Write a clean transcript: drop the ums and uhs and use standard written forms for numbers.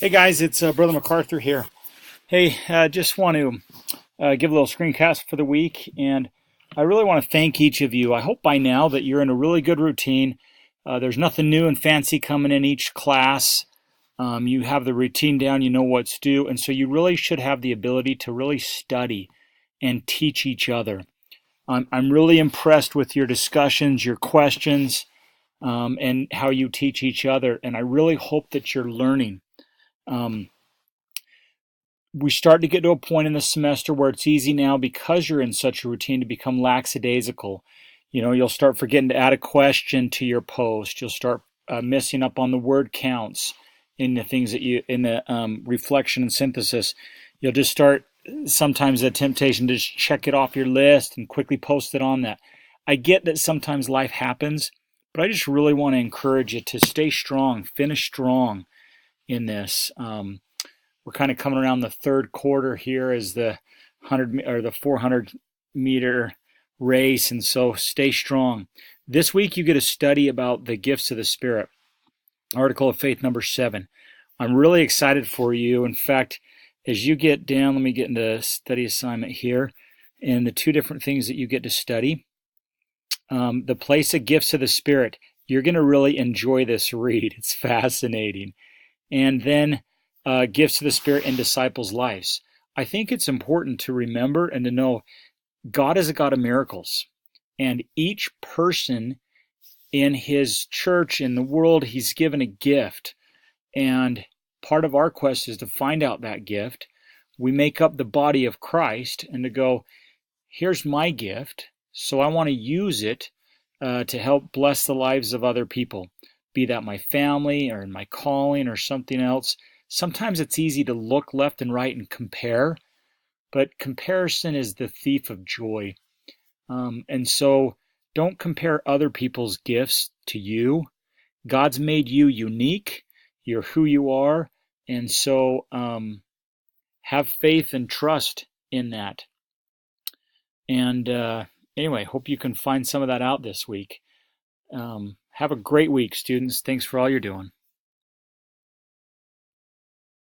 Hey guys, it's Brother MacArthur here. Hey, just want to give a little screencast for the week, and I really want to thank each of you. I hope by now that you're in a really good routine. There's nothing new and fancy coming in each class. You have the routine down, you know what's due, and so you really should have the ability to really study and teach each other. I'm really impressed with your discussions, your questions, and how you teach each other, and I really hope that you're learning. Um, we start to get to a point in the semester where it's easy now because you're in such a routine to become lackadaisical. You'll start forgetting to add a question to your post. You'll start messing up on the word counts in the things that you in the reflection and synthesis. You'll just start sometimes a temptation to just check it off your list and quickly post it on that. I get that sometimes life happens, but I just really want to encourage you to stay strong, finish strong in this. We're kind of coming around the third quarter here as the 100 or the 400-meter race, and so stay strong. This week you get a study about the gifts of the Spirit, Article of Faith number 7. I'm really excited for you. In fact, as you get down, let me get into study assignment here, and the two different things that you get to study. The place of gifts of the Spirit. You're going to really enjoy this read. It's fascinating. And then gifts of the Spirit in disciples' lives. I think it's important to remember and to know God is a God of miracles. And each person in his church, in the world, he's given a gift. And part of our quest is to find out that gift. We make up the body of Christ and to go, here's my gift, so I want to use it to help bless the lives of other people, be that my family or in my calling or something else. Sometimes it's easy to look left and right and compare, but comparison is the thief of joy. And so don't compare other people's gifts to you. God's made you unique. You're who you are. And so have faith and trust in that. And anyway, hope you can find some of that out this week. Have a great week, students. Thanks for all you're doing.